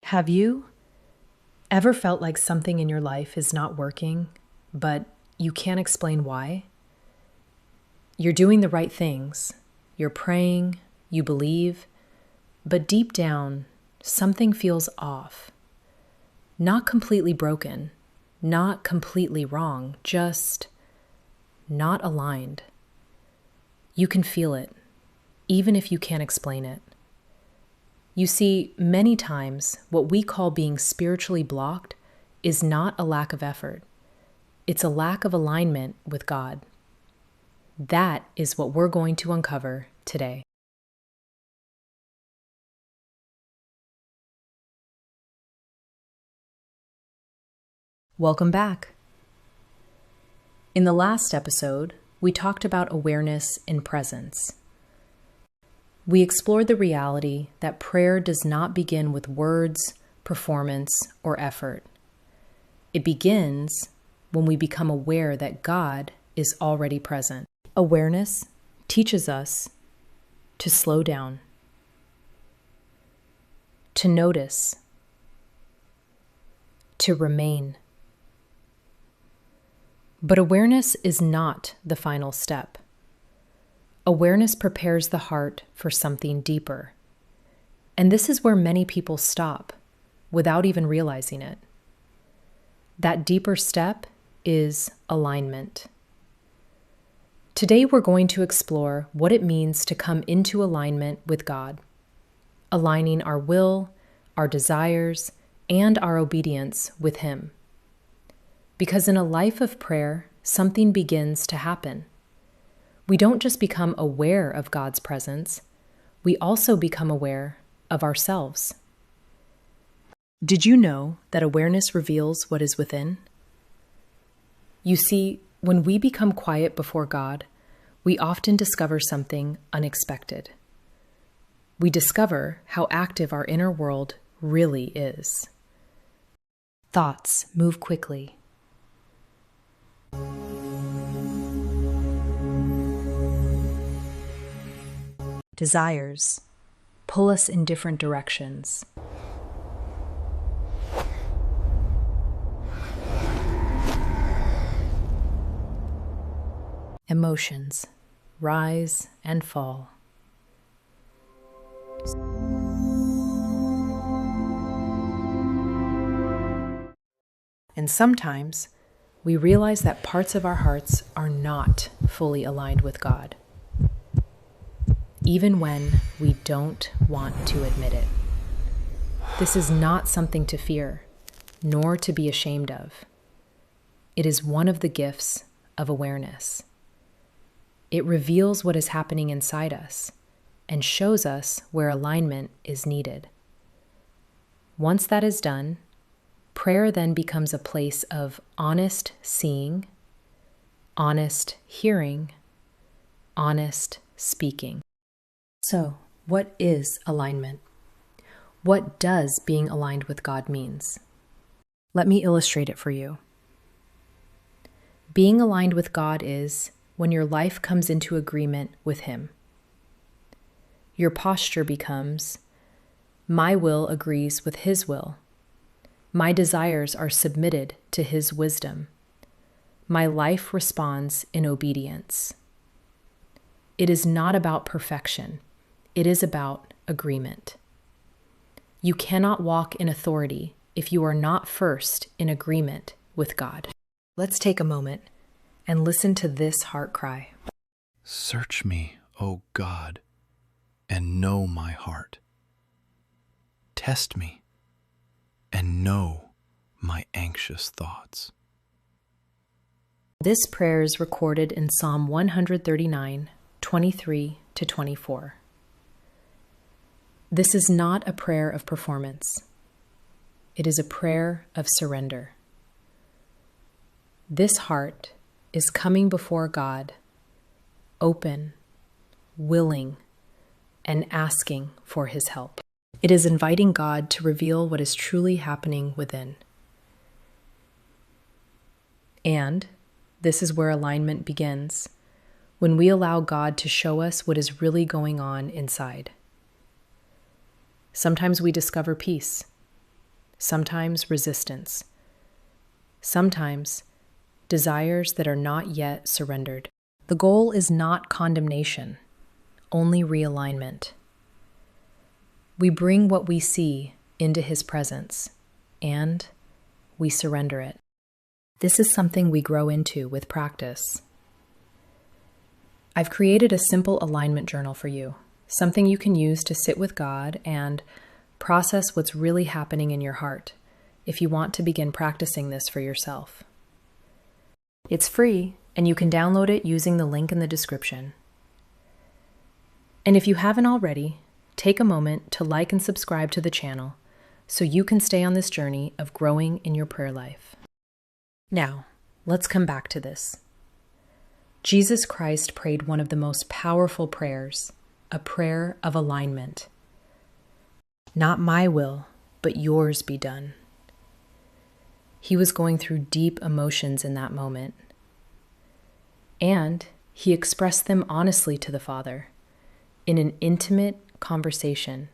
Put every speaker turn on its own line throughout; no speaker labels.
Have you ever felt like something in your life is not working, but you can't explain why? You're doing the right things, you're praying, you believe, but deep down, something feels off. Not completely broken, not completely wrong, just not aligned. You can feel it, even if you can't explain it. You see, many times, what we call being spiritually blocked is not a lack of effort. It's a lack of alignment with God. That is what we're going to uncover today. Welcome back. In the last episode, we talked about awareness in presence. We explored the reality that prayer does not begin with words, performance, or effort. It begins when we become aware that God is already present. Awareness teaches us to slow down, to notice, to remain. But awareness is not the final step. Awareness prepares the heart for something deeper. And this is where many people stop without even realizing it. That deeper step is alignment. Today we're going to explore what it means to come into alignment with God, aligning our will, our desires, and our obedience with Him. Because in a life of prayer, something begins to happen. We don't just become aware of God's presence, we also become aware of ourselves. Did you know that awareness reveals what is within? You see, when we become quiet before God, we often discover something unexpected. We discover how active our inner world really is. Thoughts move quickly. Desires pull us in different directions. Emotions rise and fall. And sometimes we realize that parts of our hearts are not fully aligned with God, even when we don't want to admit it. This is not something to fear, nor to be ashamed of. It is one of the gifts of awareness. It reveals what is happening inside us and shows us where alignment is needed. Once that is done, prayer then becomes a place of honest seeing, honest hearing, honest speaking. So, what is alignment? What does being aligned with God means? Let me illustrate it for you. Being aligned with God is when your life comes into agreement with Him. Your posture becomes, my will agrees with His will. My desires are submitted to His wisdom. My life responds in obedience. It is not about perfection. It is about agreement. You cannot walk in authority if you are not first in agreement with God. Let's take a moment and listen to this heart cry.
Search me, O God, and know my heart. Test me and know my anxious thoughts.
This prayer is recorded in Psalm 139, 23 to 24. This is not a prayer of performance. It is a prayer of surrender. This heart is coming before God, open, willing, and asking for His help. It is inviting God to reveal what is truly happening within. And this is where alignment begins, when we allow God to show us what is really going on inside. Sometimes we discover peace. sometimes resistance, sometimes desires that are not yet surrendered. The goal is not condemnation, only realignment. We bring what we see into His presence, and we surrender it. This is something we grow into with practice. I've created a simple alignment journal for you, something you can use to sit with God and process what's really happening in your heart if you want to begin practicing this for yourself. It's free, and you can download it using the link in the description. And if you haven't already, take a moment to like and subscribe to the channel so you can stay on this journey of growing in your prayer life. Now, let's come back to this. Jesus Christ prayed one of the most powerful prayers, a prayer of alignment. Not my will, but yours be done. He was going through deep emotions in that moment, and he expressed them honestly to the Father in an intimate conversation.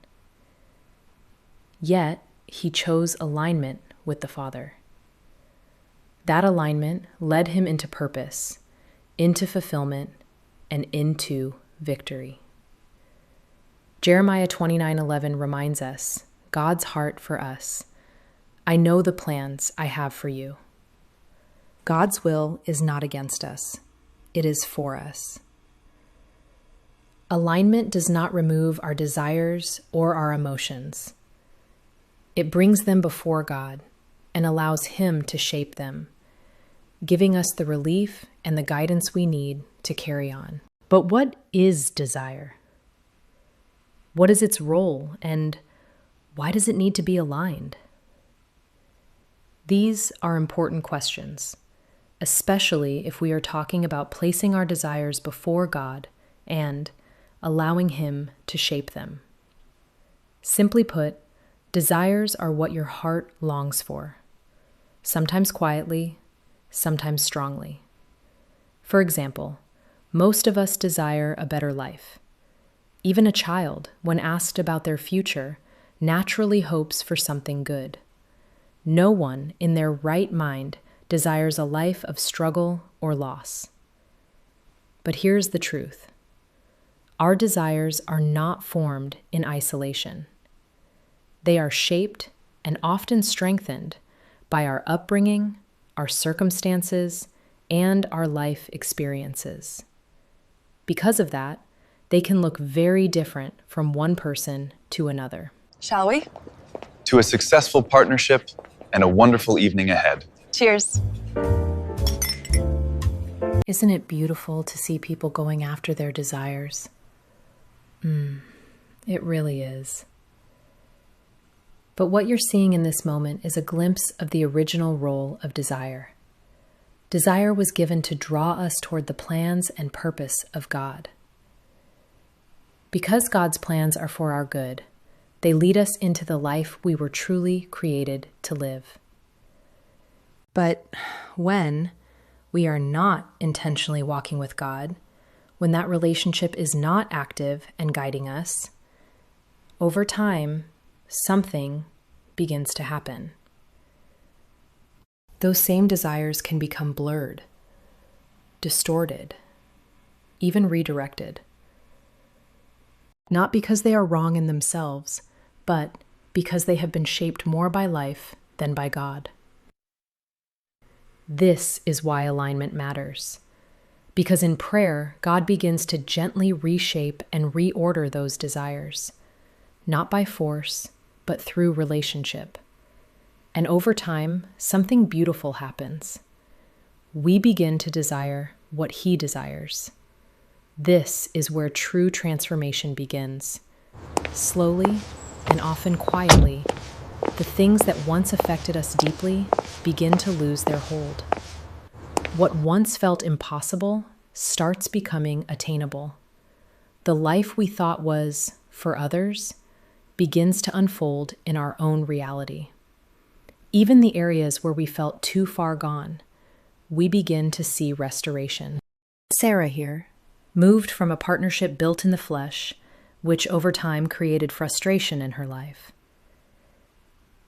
Yet, he chose alignment with the Father. That alignment led him into purpose, into fulfillment, and into victory. Jeremiah 29:11 reminds us, God's heart for us. I know the plans I have for you. God's will is not against us. It is for us. Alignment does not remove our desires or our emotions. It brings them before God and allows Him to shape them, giving us the relief and the guidance we need to carry on. But what is desire? What is its role, and why does it need to be aligned? These are important questions, especially if we are talking about placing our desires before God and allowing Him to shape them. Simply put, desires are what your heart longs for, sometimes quietly, sometimes strongly. For example, most of us desire a better life. Even a child, when asked about their future, naturally hopes for something good. No one in their right mind desires a life of struggle or loss. But here's the truth. Our desires are not formed in isolation. They are shaped and often strengthened by our upbringing, our circumstances, and our life experiences. Because of that, they can look very different from one person to another.
Shall we?
To a successful partnership and a wonderful evening ahead.
Cheers.
Isn't it beautiful to see people going after their desires? It really is. But what you're seeing in this moment is a glimpse of the original role of desire. Desire was given to draw us toward the plans and purpose of God. Because God's plans are for our good, they lead us into the life we were truly created to live. But when we are not intentionally walking with God, when that relationship is not active and guiding us, over time, something begins to happen. Those same desires can become blurred, distorted, even redirected. Not because they are wrong in themselves, but because they have been shaped more by life than by God. This is why alignment matters. Because in prayer, God begins to gently reshape and reorder those desires, not by force, but through relationship. And over time, something beautiful happens. We begin to desire what He desires. This is where true transformation begins. Slowly and often quietly, the things that once affected us deeply begin to lose their hold. What once felt impossible starts becoming attainable. The life we thought was for others begins to unfold in our own reality. Even the areas where we felt too far gone, we begin to see restoration. Sarah here, moved from a partnership built in the flesh, which over time created frustration in her life.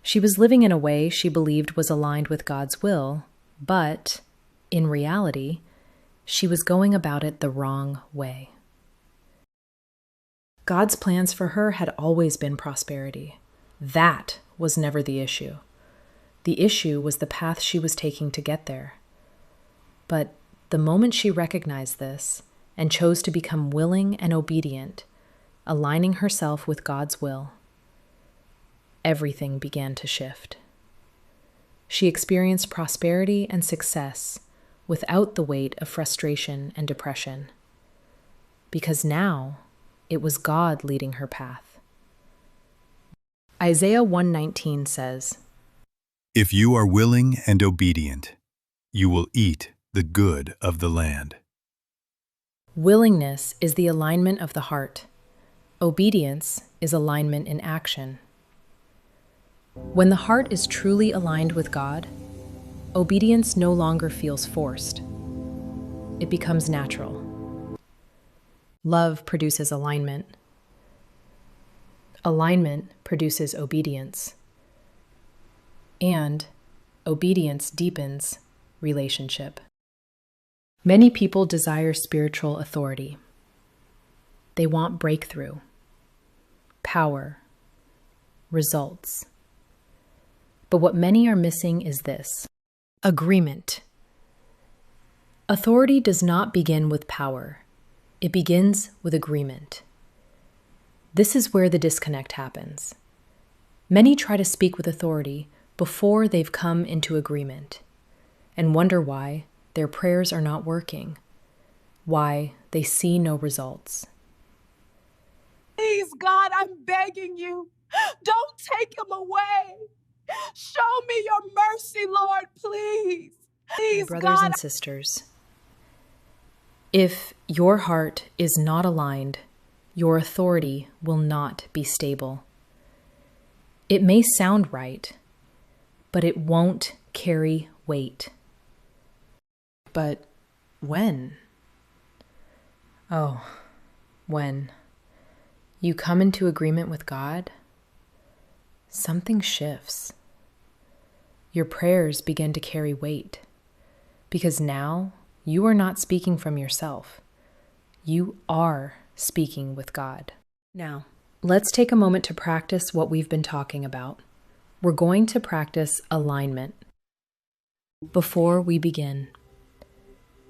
She was living in a way she believed was aligned with God's will, but in reality, she was going about it the wrong way. God's plans for her had always been prosperity. That was never the issue. The issue was the path she was taking to get there. But the moment she recognized this and chose to become willing and obedient, aligning herself with God's will, everything began to shift. She experienced prosperity and success without the weight of frustration and depression, because now it was God leading her path. Isaiah 1:19 says,
"If you are willing and obedient, you will eat the good of the land."
Willingness is the alignment of the heart. Obedience is alignment in action. When the heart is truly aligned with God, obedience no longer feels forced. It becomes natural. Love produces alignment. Alignment produces obedience. And obedience deepens relationship. Many people desire spiritual authority. They want breakthrough, power, results. But what many are missing is this: agreement. Authority does not begin with power. It begins with agreement. This is where the disconnect happens. Many try to speak with authority before they've come into agreement and wonder why their prayers are not working, why they see no results.
Please, God, I'm begging you, don't take him away. Show me your mercy, Lord, please.
My brothers and sisters, if your heart is not aligned, your authority will not be stable. It may sound right, but it won't carry weight. But when? Oh, when you come into agreement with God, something shifts. Your prayers begin to carry weight, because now you are not speaking from yourself. You are speaking with God. Now, let's take a moment to practice what we've been talking about. We're going to practice alignment. Before we begin,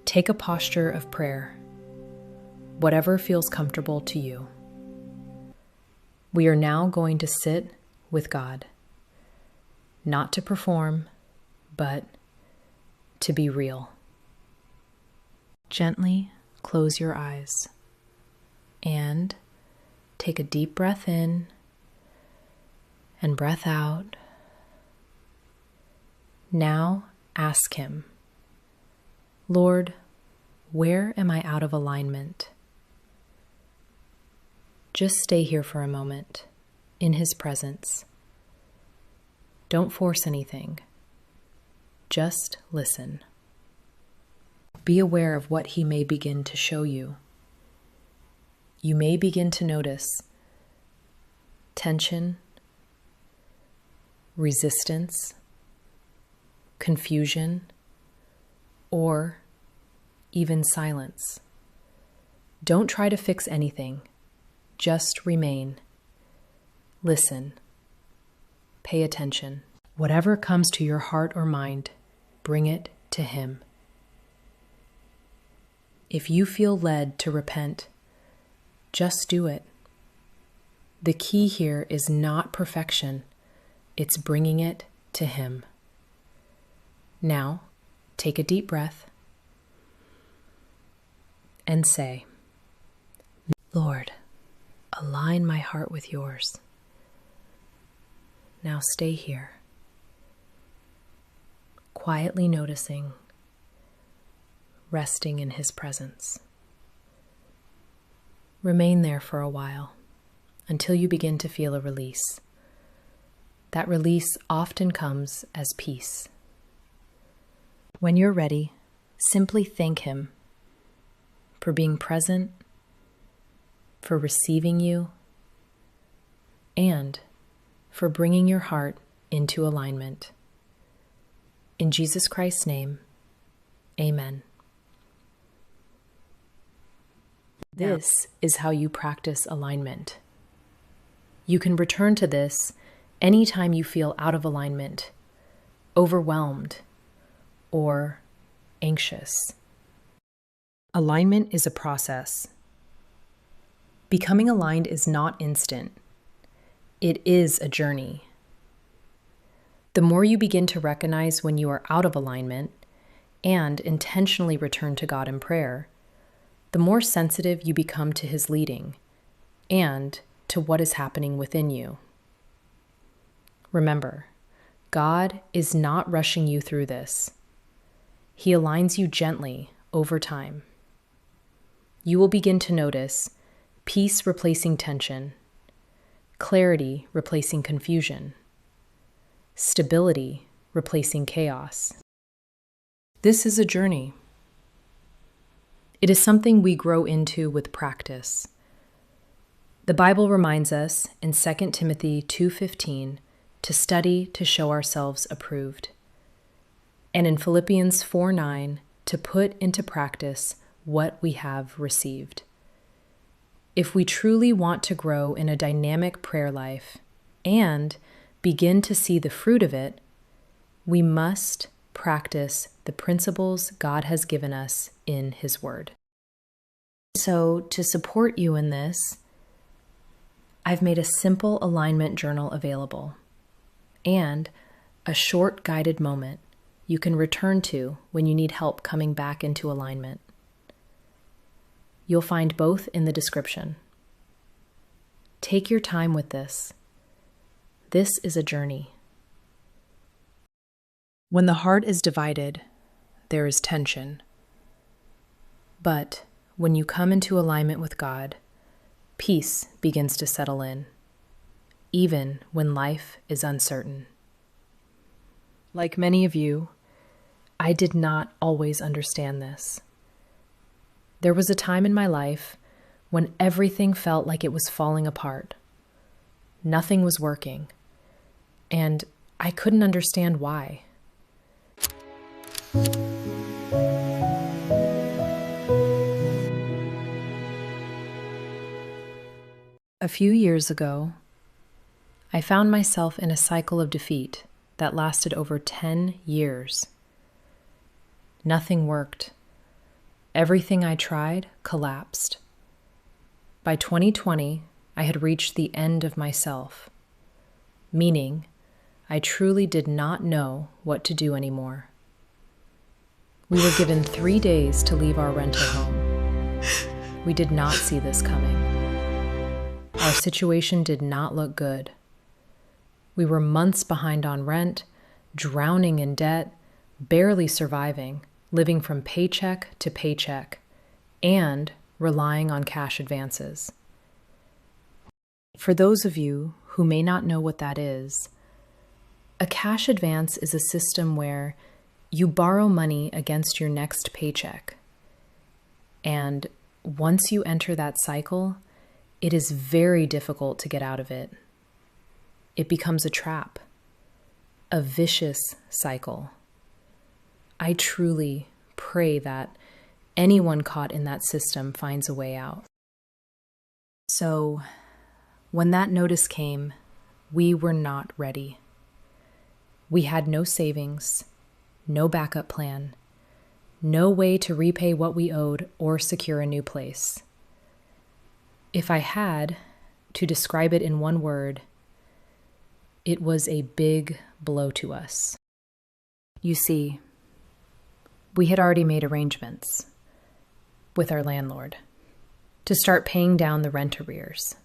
take a posture of prayer, whatever feels comfortable to you. We are now going to sit with God, not to perform, but to be real. Gently close your eyes and take a deep breath in and breath out. Now ask Him, Lord, where am I out of alignment? Just stay here for a moment in His presence. Don't force anything. Just listen. Be aware of what He may begin to show you. You may begin to notice tension, resistance, confusion, or even silence. Don't try to fix anything. Just remain. Listen. Pay attention. Whatever comes to your heart or mind, bring it to Him. If you feel led to repent, just do it. The key here is not perfection, it's bringing it to Him. Now, take a deep breath and say, Lord, align my heart with yours. Now stay here, quietly noticing, resting in His presence. Remain there for a while until you begin to feel a release. That release often comes as peace. When you're ready, simply thank Him for being present, for receiving you, and for bringing your heart into alignment. In Jesus Christ's name, amen. This is how you practice alignment. You can return to this anytime you feel out of alignment, overwhelmed, or anxious. Alignment is a process. Becoming aligned is not instant. It is a journey. The more you begin to recognize when you are out of alignment and intentionally return to God in prayer, the more sensitive you become to His leading and to what is happening within you. Remember, God is not rushing you through this. He aligns you gently over time. You will begin to notice peace replacing tension, clarity replacing confusion, stability replacing chaos. This is a journey. It is something we grow into with practice. The Bible reminds us in 2 Timothy 2:15 to study to show ourselves approved, and in Philippians 4:9 to put into practice what we have received. If we truly want to grow in a dynamic prayer life and begin to see the fruit of it, we must practice the principles God has given us in His Word. So, to support you in this, I've made a simple alignment journal available and a short guided moment you can return to when you need help coming back into alignment. You'll find both in the description. Take your time with this. This is a journey. When the heart is divided, there is tension. But when you come into alignment with God, peace begins to settle in, even when life is uncertain. Like many of you, I did not always understand this. There was a time in my life when everything felt like it was falling apart. Nothing was working, and I couldn't understand why. A few years ago, I found myself in a cycle of defeat that lasted over 10 years. Nothing worked. Everything I tried collapsed. By 2020, I had reached the end of myself, meaning I truly did not know what to do anymore. We were given 3 days to leave our rental home. We did not see this coming. Our situation did not look good. We were months behind on rent, drowning in debt, barely surviving, living from paycheck to paycheck, and relying on cash advances. For those of you who may not know what that is, a cash advance is a system where you borrow money against your next paycheck. And once you enter that cycle, it is very difficult to get out of it. It becomes a trap, a vicious cycle. I truly pray that anyone caught in that system finds a way out. So, when that notice came, we were not ready. We had no savings, no backup plan, no way to repay what we owed or secure a new place. If I had to describe it in one word, it was a big blow to us. You see, we had already made arrangements with our landlord to start paying down the rent arrears.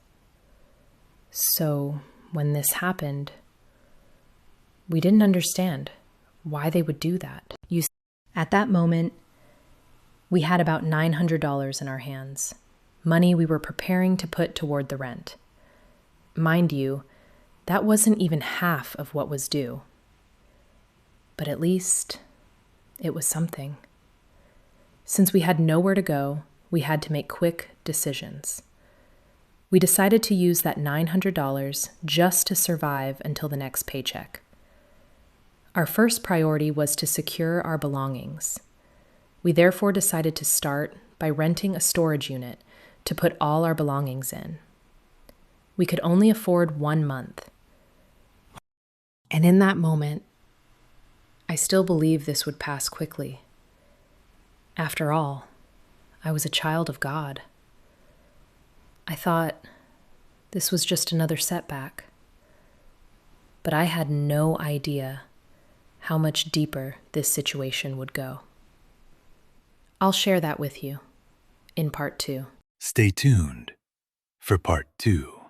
So when this happened, we didn't understand why they would do that. At that moment, we had about $900 in our hands, money we were preparing to put toward the rent. Mind you, that wasn't even half of what was due. But at least it was something. Since we had nowhere to go, we had to make quick decisions. We decided to use that $900 just to survive until the next paycheck. Our first priority was to secure our belongings. We therefore decided to start by renting a storage unit to put all our belongings in. We could only afford 1 month. And in that moment, I still believed this would pass quickly. After all, I was a child of God. I thought this was just another setback. But I had no idea how much deeper this situation would go. I'll share that with you in part 2.
Stay tuned for part 2.